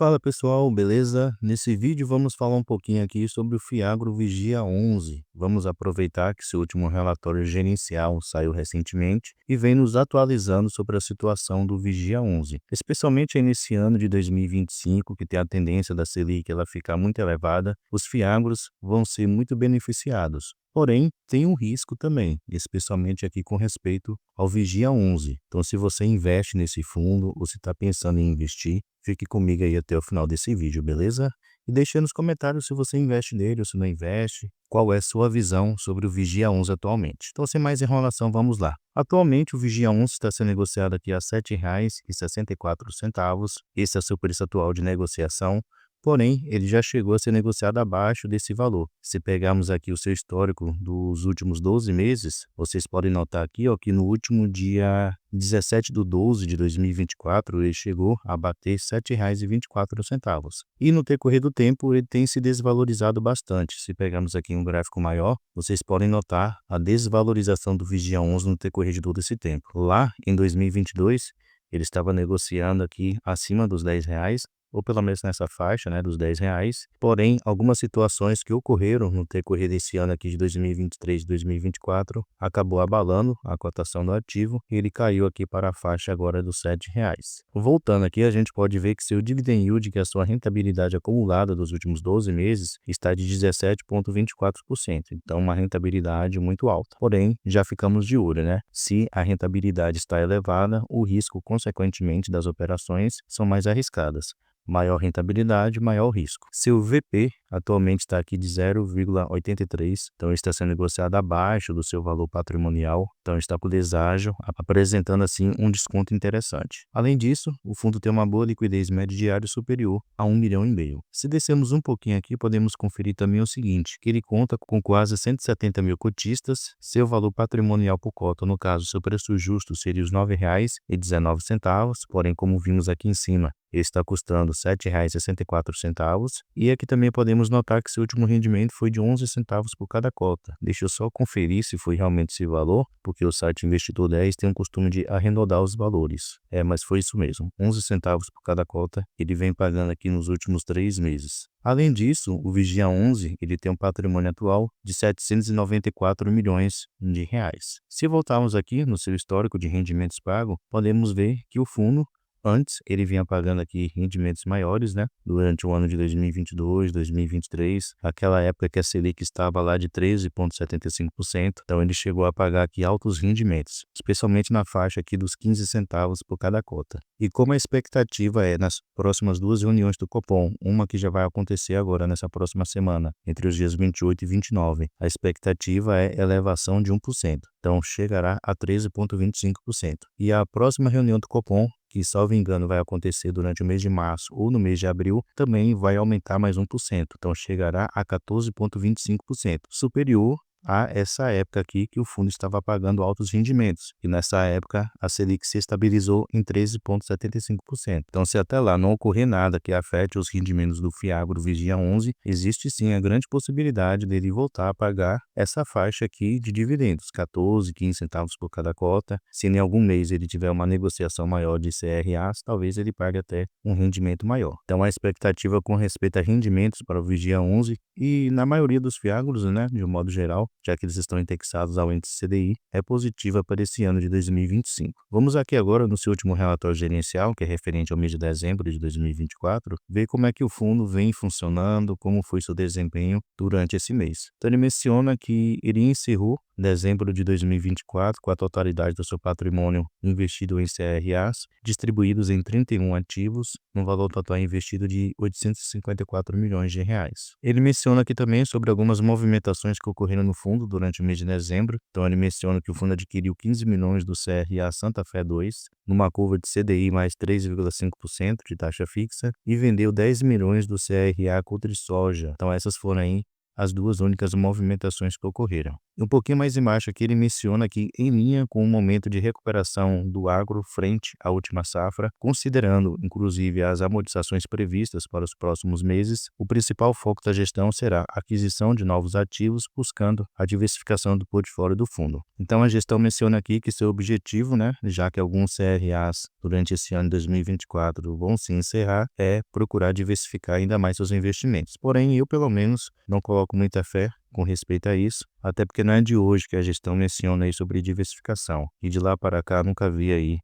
Fala pessoal, beleza? Nesse vídeo vamos falar um pouquinho aqui sobre o Fiagro Vigia 11. Vamos aproveitar que seu último relatório gerencial saiu recentemente e vem nos atualizando sobre a situação do Vigia 11, especialmente aí nesse ano de 2025, que tem a tendência da Selic ela ficar muito elevada, os Fiagros vão ser muito beneficiados. Porém, tem um risco também, especialmente aqui com respeito ao Vigia 11. Então, se você investe nesse fundo ou se está pensando em investir, fique comigo aí até o final desse vídeo, beleza? E deixe aí nos comentários se você investe nele ou se não investe, qual é a sua visão sobre o Vigia 11 atualmente. Então, sem mais enrolação, vamos lá. Atualmente, o Vigia 11 está sendo negociado aqui a R$ 7,64. Esse é o seu preço atual de negociação. Porém, ele já chegou a ser negociado abaixo desse valor. Se pegarmos aqui o seu histórico dos últimos 12 meses, vocês podem notar aqui ó, que no último dia 17/12 de 2024, ele chegou a bater R$ 7,24. E no decorrer do tempo, ele tem se desvalorizado bastante. Se pegarmos aqui um gráfico maior, vocês podem notar a desvalorização do Vigia 11 no decorrer de todo esse tempo. Lá em 2022, ele estava negociando aqui acima dos R$ 10, ou pelo menos nessa faixa, né, dos R$ 10. Porém, algumas situações que ocorreram no decorrer desse ano aqui de 2023 e 2024 acabou abalando a cotação do ativo e ele caiu aqui para a faixa agora dos R$ 7. Voltando aqui, a gente pode ver que seu dividend yield, que é a sua rentabilidade acumulada dos últimos 12 meses, está de 17,24%. Então, uma rentabilidade muito alta. Porém, já ficamos de olho, né? Se a rentabilidade está elevada, o risco, consequentemente, das operações são mais arriscadas. Maior rentabilidade, maior risco. Seu VP atualmente está aqui de 0,83, então está sendo negociado abaixo do seu valor patrimonial, então está com deságio, apresentando assim um desconto interessante. Além disso, o fundo tem uma boa liquidez média diária superior a 1,5 milhão. Se descermos um pouquinho aqui, podemos conferir também o seguinte, que ele conta com quase 170 mil cotistas, seu valor patrimonial por cota, no caso, seu preço justo seria os R$ 9,19, porém, como vimos aqui em cima, ele está custando R$ 7,64. E aqui também podemos notar que seu último rendimento foi de 11 centavos por cada cota. Deixa eu só conferir se foi realmente esse valor, porque o site Investidor 10 tem o costume de arredondar os valores. Mas foi isso mesmo, 11 centavos por cada cota ele vem pagando aqui nos últimos 3 meses. Além disso, o Vigia 11 ele tem um patrimônio atual de R$ 794 milhões de reais. Se voltarmos aqui no seu histórico de rendimentos pagos, podemos ver que o fundo antes, ele vinha pagando aqui rendimentos maiores, né? Durante o ano de 2022, 2023, aquela época que a Selic estava lá de 13,75%, então ele chegou a pagar aqui altos rendimentos, especialmente na faixa aqui dos 15 centavos por cada cota. E como a expectativa é nas próximas duas reuniões do Copom, uma que já vai acontecer agora nessa próxima semana, entre os dias 28 e 29, a expectativa é elevação de 1%, então chegará a 13,25%. E a próxima reunião do Copom, que, salvo engano, vai acontecer durante o mês de março ou no mês de abril, também vai aumentar mais 1%, então chegará a 14,25%, superior a essa época aqui que o fundo estava pagando altos rendimentos, e nessa época a Selic se estabilizou em 13,75%. Então, se até lá não ocorrer nada que afete os rendimentos do Fiagro Vigia 11, existe sim a grande possibilidade dele voltar a pagar essa faixa aqui de dividendos, 14, 15 centavos por cada cota. Se em algum mês ele tiver uma negociação maior de CRAs, talvez ele pague até um rendimento maior. Então, a expectativa com respeito a rendimentos para o Vigia 11 e na maioria dos Fiagros, né, de um modo geral, já que eles estão indexados ao índice CDI, é positiva para esse ano de 2025. Vamos aqui agora no seu último relatório gerencial, que é referente ao mês de dezembro de 2024, ver como é que o fundo vem funcionando, como foi seu desempenho durante esse mês. Então ele menciona que ele encerrou dezembro de 2024 com a totalidade do seu patrimônio investido em CRAs, distribuídos em 31 ativos, no valor total investido de 854 milhões de reais. Ele menciona aqui também sobre algumas movimentações que ocorreram no fundo durante o mês de dezembro. Então ele menciona que o fundo adquiriu 15 milhões do CRA Santa Fé 2, numa curva de CDI mais 3,5% de taxa fixa, e vendeu 10 milhões do CRA Coutri Soja. Então essas foram aí as duas únicas movimentações que ocorreram. E um pouquinho mais embaixo aqui ele menciona que em linha com o momento de recuperação do agro frente à última safra, considerando inclusive as amortizações previstas para os próximos meses, o principal foco da gestão será a aquisição de novos ativos, buscando a diversificação do portfólio do fundo. Então a gestão menciona aqui que seu objetivo, né, já que alguns CRAs durante esse ano de 2024 vão se encerrar, é procurar diversificar ainda mais seus investimentos. Porém, eu pelo menos não coloco muita fé com respeito a isso, até porque não é de hoje que a gestão menciona aí sobre diversificação. E de lá para cá nunca vi aí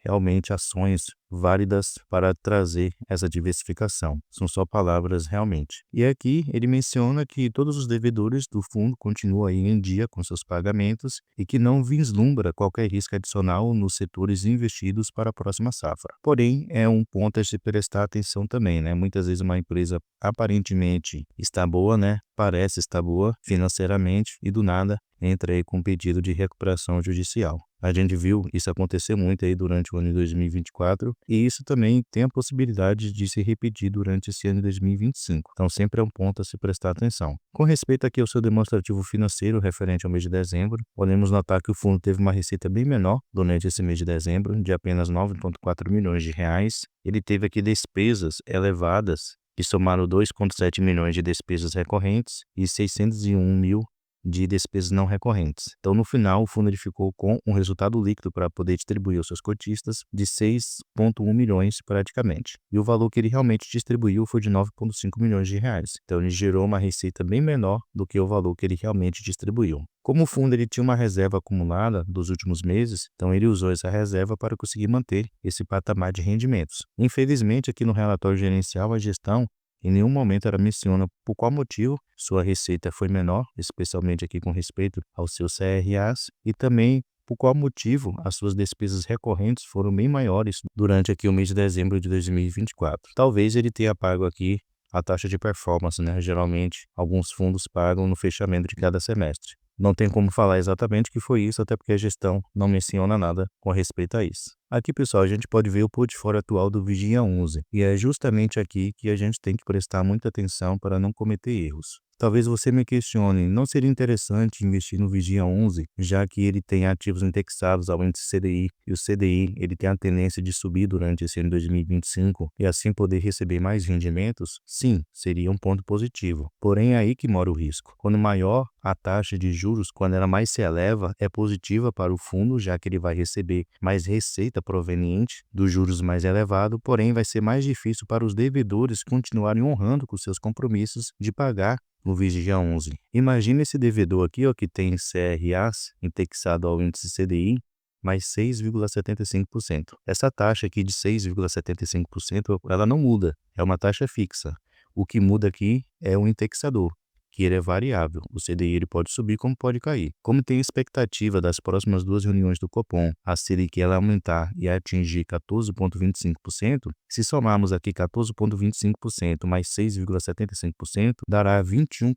realmente ações válidas para trazer essa diversificação. São só palavras realmente. E aqui ele menciona que todos os devedores do fundo continuam aí em dia com seus pagamentos e que não vislumbra qualquer risco adicional nos setores investidos para a próxima safra. Porém, é um ponto a se prestar atenção também, né? Muitas vezes uma empresa aparentemente está boa, né? Parece estar boa financeiramente e do nada entra aí com um pedido de recuperação judicial. A gente viu isso acontecer muito aí durante o ano de 2024 e isso também tem a possibilidade de se repetir durante esse ano de 2025. Então sempre é um ponto a se prestar atenção. Com respeito aqui ao seu demonstrativo financeiro referente ao mês de dezembro, podemos notar que o fundo teve uma receita bem menor durante esse mês de dezembro, de apenas 9,4 milhões de reais. Ele teve aqui despesas elevadas, que somaram 2,7 milhões de despesas recorrentes e 601 mil de despesas não recorrentes. Então, no final, o fundo ele ficou com um resultado líquido para poder distribuir aos seus cotistas de 6,1 milhões praticamente. E o valor que ele realmente distribuiu foi de 9,5 milhões de reais. Então, ele gerou uma receita bem menor do que o valor que ele realmente distribuiu. Como o fundo ele tinha uma reserva acumulada dos últimos meses, então ele usou essa reserva para conseguir manter esse patamar de rendimentos. Infelizmente, aqui no relatório gerencial, a gestão em nenhum momento ela menciona por qual motivo sua receita foi menor, especialmente aqui com respeito aos seus CRAs, e também por qual motivo as suas despesas recorrentes foram bem maiores durante aqui o mês de dezembro de 2024. Talvez ele tenha pago aqui a taxa de performance, né? Geralmente, alguns fundos pagam no fechamento de cada semestre. Não tem como falar exatamente que foi isso, até porque a gestão não menciona nada com respeito a isso. Aqui, pessoal, a gente pode ver o portfólio atual do Vigia 11, e é justamente aqui que a gente tem que prestar muita atenção para não cometer erros. Talvez você me questione, não seria interessante investir no Vigia 11, já que ele tem ativos indexados ao índice CDI, e o CDI ele tem a tendência de subir durante esse ano de 2025 e assim poder receber mais rendimentos? Sim, seria um ponto positivo. Porém, é aí que mora o risco. Quando maior a taxa de juros, quando ela mais se eleva, é positiva para o fundo, já que ele vai receber mais receita proveniente dos juros mais elevados, porém vai ser mais difícil para os devedores continuarem honrando com seus compromissos de pagar no Vigia 11. Imagina esse devedor aqui, ó, que tem CRAs indexado ao índice CDI, mais 6,75%. Essa taxa aqui de 6,75%, ela não muda, é uma taxa fixa. O que muda aqui é o indexador, que ele é variável. O CDI ele pode subir como pode cair. Como tem expectativa das próximas duas reuniões do Copom, a Selic ela aumentar e atingir 14,25%, se somarmos aqui 14,25% mais 6,75%, dará 21%.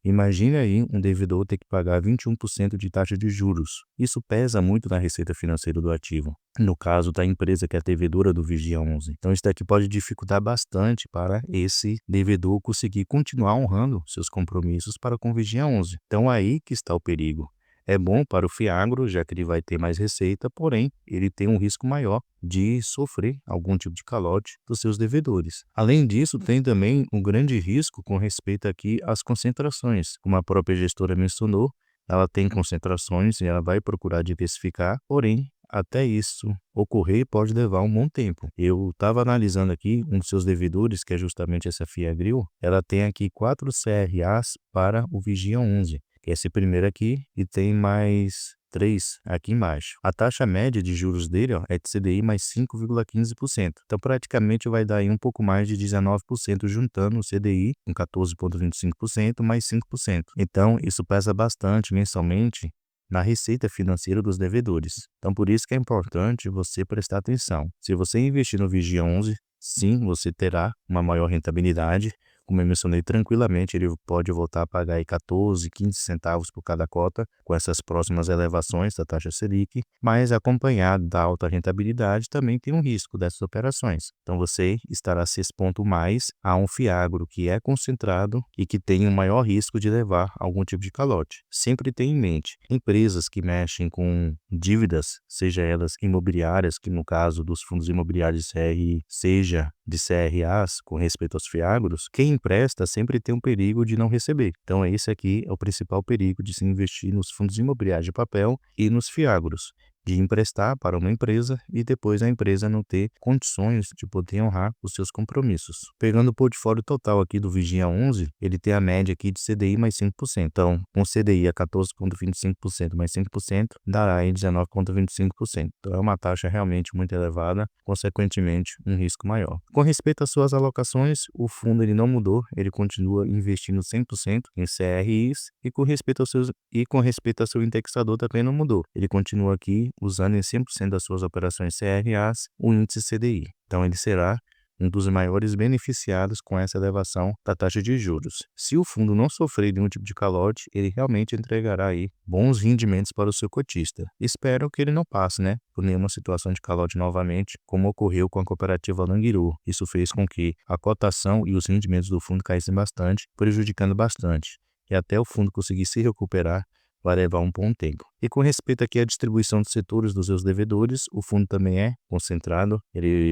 Imagine aí um devedor ter que pagar 21% de taxa de juros. Isso pesa muito na receita financeira do ativo. No caso da empresa que é a devedora do Vigia 11. Então isso daqui pode dificultar bastante para esse devedor conseguir continuar honrando seus compromissos para com o Vigia 11. Então aí que está o perigo. É bom para o Fiagro, já que ele vai ter mais receita, porém ele tem um risco maior de sofrer algum tipo de calote dos seus devedores. Além disso, tem também um grande risco com respeito aqui às concentrações. Como a própria gestora mencionou, ela tem concentrações e ela vai procurar diversificar, porém até isso ocorrer pode levar um bom tempo. Eu estava analisando aqui um dos seus devedores, que é justamente essa Fiagro. Ela tem aqui 4 CRAs para o Vigia 11, que é esse primeiro aqui, e tem mais 3 aqui embaixo. A taxa média de juros dele, ó, é de CDI mais 5,15%. Então, praticamente vai dar aí um pouco mais de 19% juntando o CDI com 14,25% mais 5%. Então, isso pesa bastante mensalmente na receita financeira dos devedores. Então, por isso que é importante você prestar atenção. Se você investir no Vigia 11, sim, você terá uma maior rentabilidade, como eu mencionei, tranquilamente ele pode voltar a pagar aí 14, 15 centavos por cada cota com essas próximas elevações da taxa Selic, mas acompanhado da alta rentabilidade também tem um risco dessas operações. Então você estará se expondo mais a um fiagro que é concentrado e que tem um maior risco de levar algum tipo de calote. Sempre tenha em mente, empresas que mexem com dívidas, seja elas imobiliárias, que no caso dos fundos imobiliários de CRI, seja de CRAs, com respeito aos fiagros, quem empresta sempre tem um perigo de não receber. Então esse aqui é o principal perigo de se investir nos fundos imobiliários de papel e nos fiagros, de emprestar para uma empresa e depois a empresa não ter condições de poder honrar os seus compromissos. Pegando o portfólio total aqui do Vigia 11, ele tem a média aqui de CDI mais 5%. Então, com CDI a 14,25% mais 5%, dará aí 19,25%. Então, é uma taxa realmente muito elevada, consequentemente, um risco maior. Com respeito às suas alocações, o fundo ele não mudou, ele continua investindo 100% em CRIs e com respeito ao seu indexador também não mudou. Ele continua aqui usando em 100% das suas operações CRAs o índice CDI. Então, ele será um dos maiores beneficiados com essa elevação da taxa de juros. Se o fundo não sofrer nenhum tipo de calote, ele realmente entregará aí bons rendimentos para o seu cotista. Espero que ele não passe, por nenhuma situação de calote novamente, como ocorreu com a cooperativa Languiru. Isso fez com que a cotação e os rendimentos do fundo caíssem bastante, prejudicando bastante. E até o fundo conseguir se recuperar, vai levar um bom tempo. E com respeito aqui à distribuição de setores dos seus devedores, o fundo também é concentrado.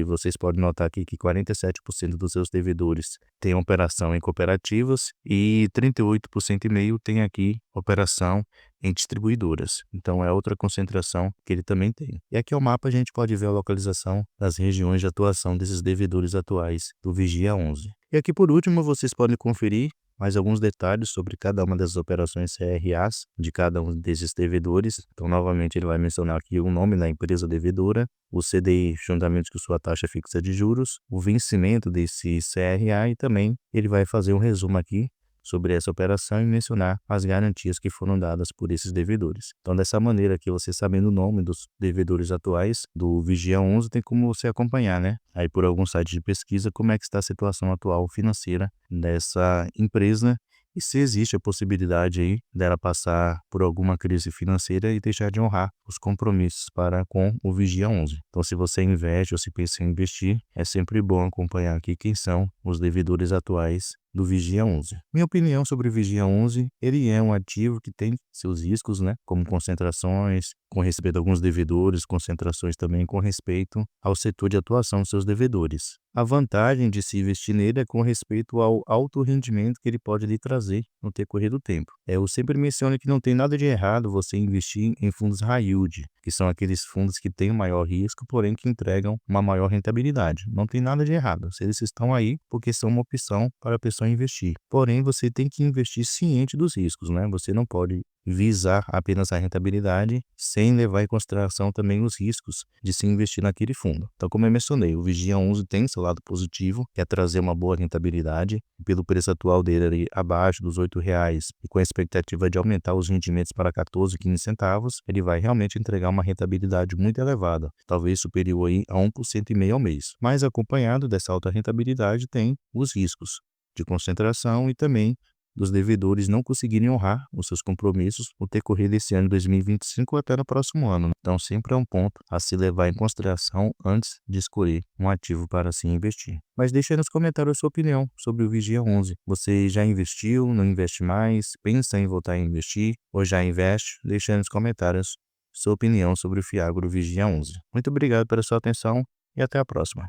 Vocês podem notar aqui que 47% dos seus devedores têm operação em cooperativas e 38,5% tem aqui operação em distribuidoras. Então é outra concentração que ele também tem. E aqui é o mapa, a gente pode ver a localização das regiões de atuação desses devedores atuais do Vigia 11. E aqui por último vocês podem conferir mais alguns detalhes sobre cada uma das operações CRAs de cada um desses devedores. Então, novamente, ele vai mencionar aqui o nome da empresa devedora, o CDI juntamente com sua taxa fixa de juros, o vencimento desse CRA e também ele vai fazer um resumo aqui sobre essa operação e mencionar as garantias que foram dadas por esses devedores. Então, dessa maneira aqui, você sabendo o nome dos devedores atuais do Vigia 11, tem como você acompanhar, aí por algum site de pesquisa, como é que está a situação atual financeira dessa empresa e se existe a possibilidade aí dela passar por alguma crise financeira e deixar de honrar os compromissos para com o Vigia 11. Então, se você investe ou se pensa em investir, é sempre bom acompanhar aqui quem são os devedores atuais do Vigia 11. Minha opinião sobre o Vigia 11, ele é um ativo que tem seus riscos, como concentrações, com respeito a alguns devedores, concentrações também com respeito ao setor de atuação dos seus devedores. A vantagem de se investir nele é com respeito ao alto rendimento que ele pode lhe trazer no decorrer do tempo. Eu sempre menciono que não tem nada de errado você investir em fundos high yield, que são aqueles fundos que têm um maior risco, porém que entregam uma maior rentabilidade. Não tem nada de errado. Eles estão aí porque são uma opção para a pessoa investir. Porém, você tem que investir ciente dos riscos, Você não pode visar apenas a rentabilidade sem levar em consideração também os riscos de se investir naquele fundo. Então, como eu mencionei, o Vigia 11 tem seu lado positivo, que é trazer uma boa rentabilidade. Pelo preço atual dele ali, abaixo dos R$ 8 e com a expectativa de aumentar os rendimentos para 14, 15 centavos, ele vai realmente entregar uma rentabilidade muito elevada, talvez superior aí a 1,5% ao mês. Mas acompanhado dessa alta rentabilidade tem os riscos de concentração e também dos devedores não conseguirem honrar os seus compromissos no decorrer desse ano 2025 ou até no próximo ano. Então, sempre é um ponto a se levar em consideração antes de escolher um ativo para se investir. Mas deixe aí nos comentários a sua opinião sobre o Vigia 11. Você já investiu, não investe mais, pensa em voltar a investir ou já investe? Deixe aí nos comentários sua opinião sobre o Fiagro Vigia 11. Muito obrigado pela sua atenção e até a próxima.